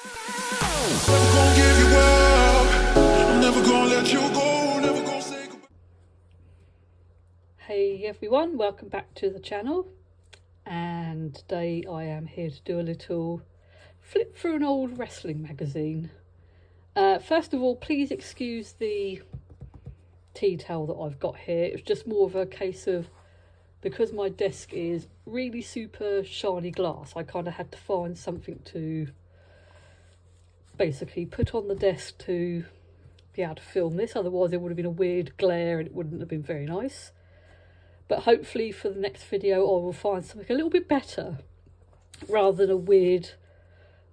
Never gonna give you up. I'm never gonna let you go. Never gonna say goodbye. Hey everyone, welcome back to the channel, and today I am here to do a little flip through an old wrestling magazine. First of all, please excuse the tea towel that I've got here. It's just more of a case of, because my desk is really super shiny glass, I kind of had to find something to basically put on the desk to be able to film this. Otherwise it would have been a weird glare and it wouldn't have been very nice. But hopefully for the next video I will find something a little bit better, rather than a weird,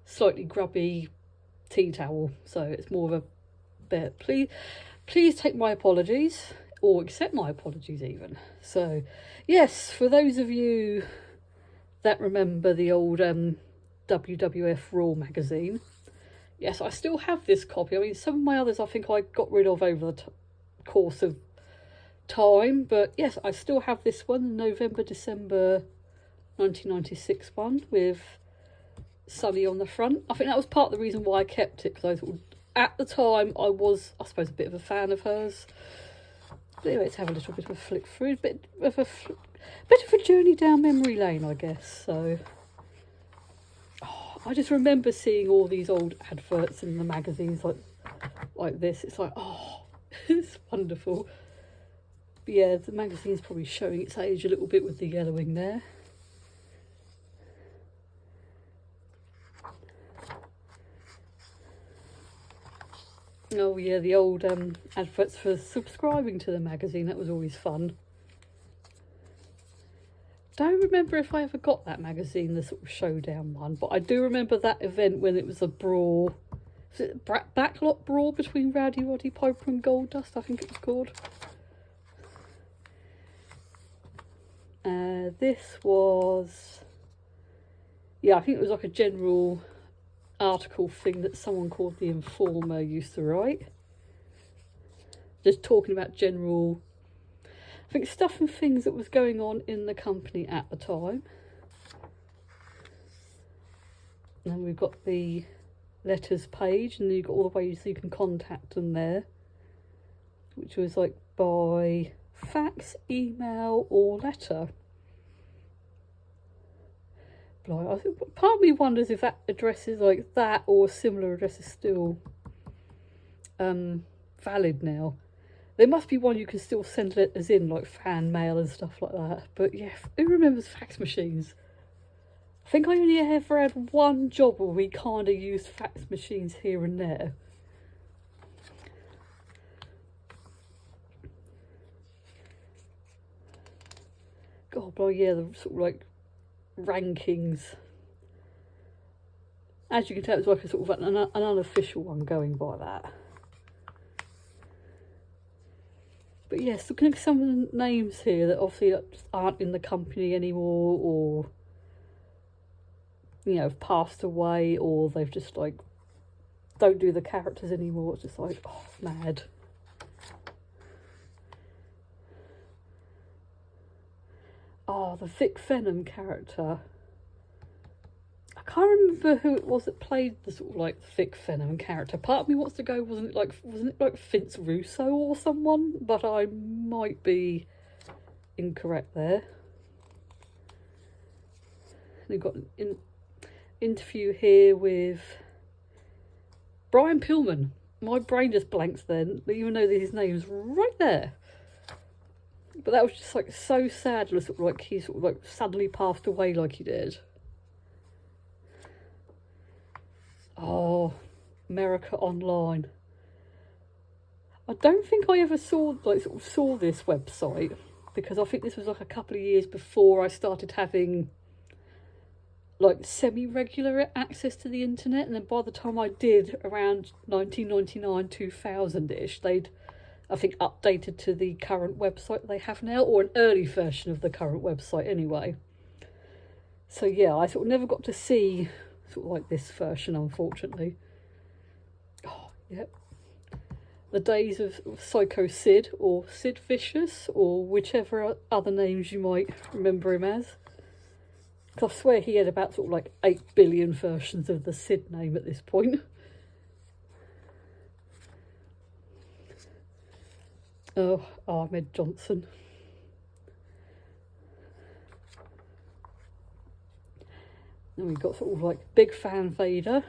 slightly grubby tea towel. So it's more of a bit. Please take my apologies, or accept my apologies even. So yes, for those of you that remember the old WWF Raw magazine, yes, I still have this copy. I mean, some of my others I think I got rid of over the course of time, but yes, I still have this one, November-December 1996 one with Sunny on the front. I think that was part of the reason why I kept it, because I thought at the time I was, I suppose, a bit of a fan of hers. But anyway, let's have a little bit of a flick through, a bit of a journey down memory lane, I guess. So I just remember seeing all these old adverts in the magazines like this. It's like, oh, it's wonderful. But yeah, the magazine's probably showing its age a little bit with the yellowing there. Oh yeah, the old adverts for subscribing to the magazine, that was always fun. Don't remember if I ever got that magazine, the sort of showdown one, but I do remember that event when it was a brawl. Was it backlot brawl between Roddy Piper and Goldust, I think it was called. This was, yeah, I think it was like a general article thing that someone called the Informer used to write, just talking about general, I think, stuff and things that was going on in the company at the time. And then we've got the letters page, and then you've got all the ways you can contact them there, which was like by fax, email or letter. Like, part of me wonders if that address is like that, or a similar address is still valid now. There must be one you can still send letters in, like fan mail and stuff like that. But yeah, who remembers fax machines? I think I only ever had one job where we kind of used fax machines here and there. God, but yeah, the sort of like rankings. As you can tell, it's like a sort of an unofficial one going by that. But yes, looking at some of the names here that obviously just aren't in the company anymore, or, you know, have passed away, or they've just like don't do the characters anymore. It's just like, oh, mad. Oh, the Vic Venom character. I can't remember who it was that played the sort of like Vic Venom character. Part of me wants to go, wasn't it like Vince Russo or someone? But I might be incorrect there. We've got an interview here with Brian Pillman. My brain just blanks then, even though his name's right there. But that was just like so sad, sort of like he sort of like suddenly passed away like he did. Oh, America Online. I don't think I ever saw this website, because I think this was like a couple of years before I started having like semi-regular access to the internet, and then by the time I did, around 1999, 2000-ish, they'd, I think, updated to the current website they have now, or an early version of the current website anyway. So yeah, I sort of never got to see sort of like this version, unfortunately. Oh, yep. The days of Psycho Sid, or Sid Vicious, or whichever other names you might remember him as. Because I swear he had about sort of like 8 billion versions of the Sid name at this point. Oh, Ahmed Johnson. And we've got sort of like Big Fan Vader.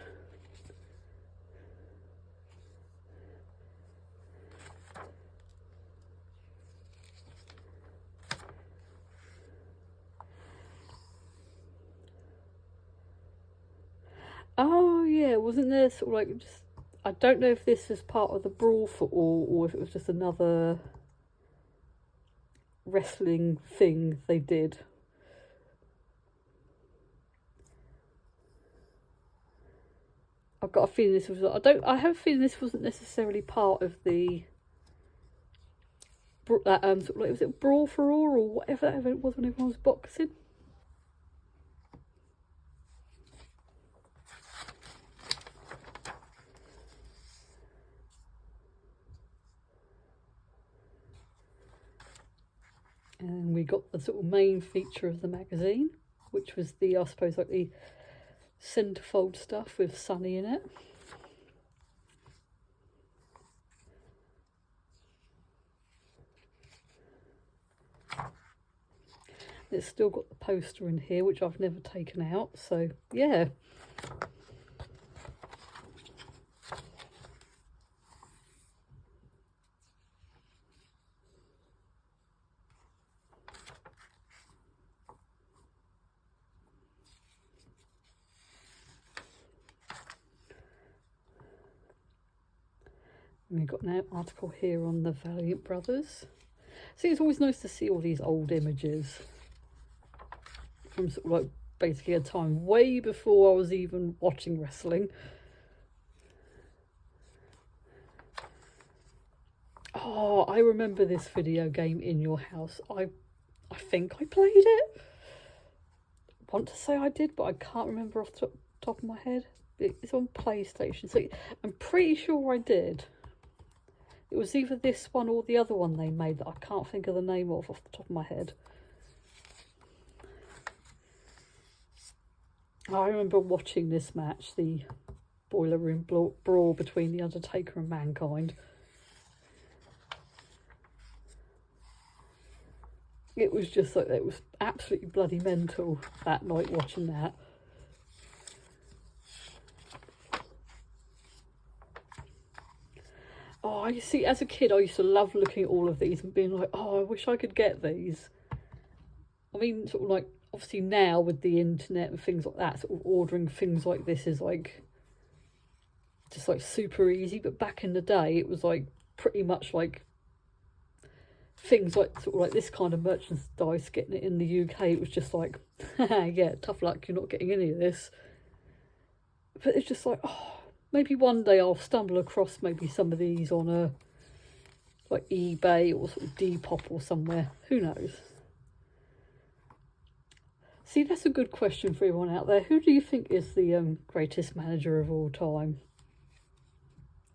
Oh yeah, wasn't there sort of like just, I don't know if this was part of the Brawl for All or if it was just another wrestling thing they did. I've got a feeling this was, I have a feeling this wasn't necessarily part of the that sort of like, was it Brawl for All or whatever that event was when everyone was boxing? And we got the sort of main feature of the magazine, which was the, I suppose, like the centerfold stuff with Sunny in it. It's still got the poster in here, which I've never taken out, so yeah. And we've got an article here on the Valiant Brothers. See, it's always nice to see all these old images from sort of like basically a time way before I was even watching wrestling. Oh, I remember this video game In Your House. I think I played it. I want to say I did, but I can't remember off the top of my head. It's on PlayStation, so I'm pretty sure I did. It was either this one or the other one they made that I can't think of the name of off the top of my head. I remember watching this match, the Boiler Room Brawl between The Undertaker and Mankind. It was just like, it was absolutely bloody mental that night watching that. Oh, I see, as a kid, I used to love looking at all of these and being like, oh, I wish I could get these. I mean, sort of like, obviously now with the internet and things like that, sort of ordering things like this is like, just like super easy. But back in the day, it was like pretty much like things like sort of like this kind of merchandise, getting it in the UK, it was just like, yeah, tough luck, you're not getting any of this. But it's just like, oh, maybe one day I'll stumble across maybe some of these on a like eBay or sort of Depop or somewhere. Who knows? See, that's a good question for everyone out there. Who do you think is the greatest manager of all time?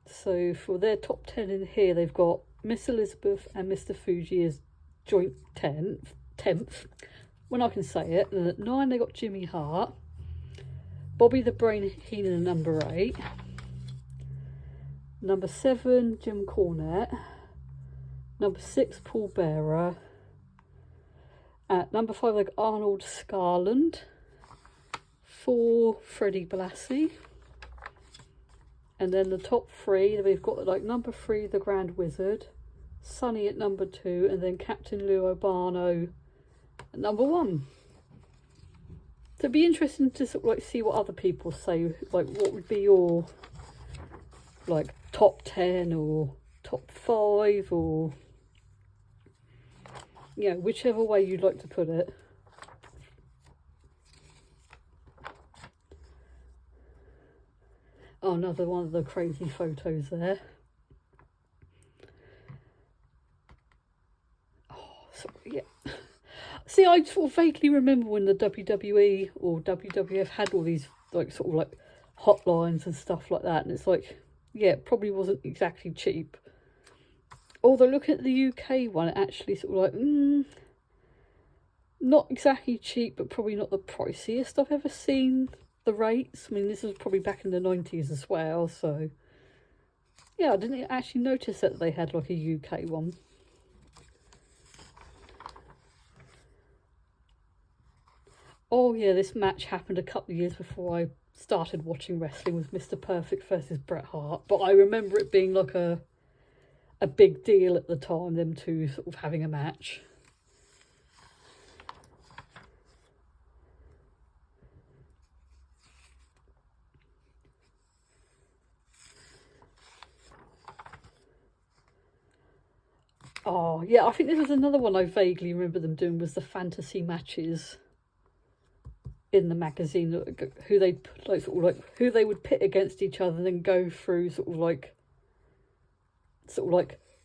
So for their top 10 in here, they've got Miss Elizabeth and Mr. Fuji as joint 10th, when I can say it. And at 9 they got Jimmy Hart, Bobby the Brain Heenan number 8, number 7 Jim Cornette, number 6 Paul Bearer, at number 5 like Arnold Scarland, 4 Freddie Blassie, and then the top 3 we've got like number 3 the Grand Wizard, Sonny at number 2, and then Captain Lou Albano at number 1. So it'd be interesting to sort of like see what other people say, like what would be your like top 10 or top 5 or, you know, whichever way you'd like to put it. Oh, another one of the crazy photos there. Oh, sorry, yeah. See, I sort of vaguely remember when the WWE or WWF had all these like sort of like hotlines and stuff like that, and it's like, yeah, it probably wasn't exactly cheap. Although looking at the UK one, it actually sort of like, Not exactly cheap, but probably not the priciest I've ever seen the rates. I mean, this was probably back in the 90s as well, so yeah, I didn't actually notice that they had like a UK one. Oh yeah, this match happened a couple of years before I started watching wrestling, with Mr. Perfect versus Bret Hart, but I remember it being like a big deal at the time, them two sort of having a match. Oh yeah, I think this was another one I vaguely remember them doing, was the fantasy matches in the magazine, who they like sort of like who they would pit against each other and then go through sort of like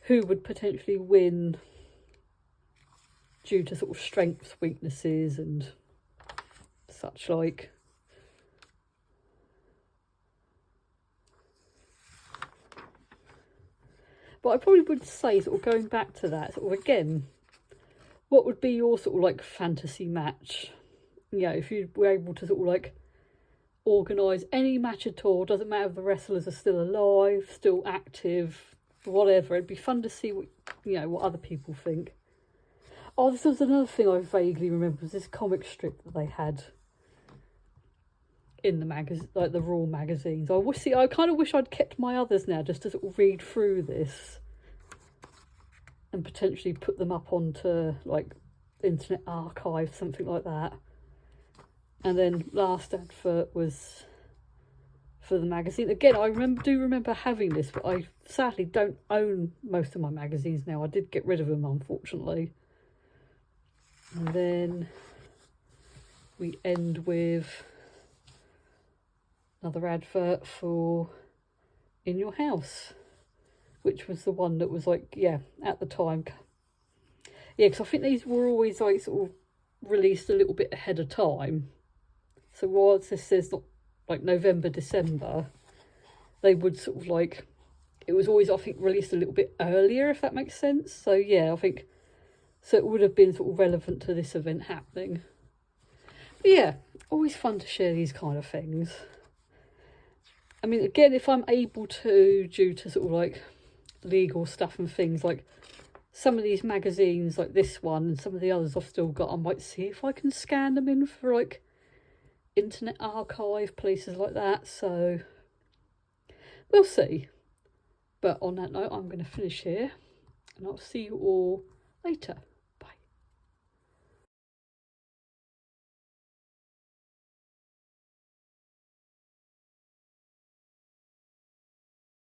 who would potentially win due to sort of strengths, weaknesses and such like. But I probably would say, sort of going back to that, sort of again, what would be your sort of like fantasy match? You know, if you were able to sort of like organise any match at all, doesn't matter if the wrestlers are still alive, still active, whatever, it'd be fun to see what, you know, what other people think. Oh, this was another thing I vaguely remember, was this comic strip that they had in the magazine, like the Raw magazines. I kind of wish I'd kept my others now, just to sort of read through this and potentially put them up onto like Internet Archive, something like that. And then last advert was for the magazine. Again, I do remember having this, but I sadly don't own most of my magazines now. I did get rid of them, unfortunately. And then we end with another advert for In Your House, which was the one that was like, yeah, at the time. Yeah, because I think these were always like sort of released a little bit ahead of time. So whilst this says not like November, December, they would sort of like, it was always, I think, released a little bit earlier, if that makes sense. So yeah, I think, so it would have been sort of relevant to this event happening. But yeah, always fun to share these kind of things. I mean, again, if I'm able to, due to sort of like legal stuff and things, like some of these magazines, like this one and some of the others I've still got, I might see if I can scan them in for like Internet Archive, places like that. So we'll see. But on that note, I'm going to finish here and I'll see you all later.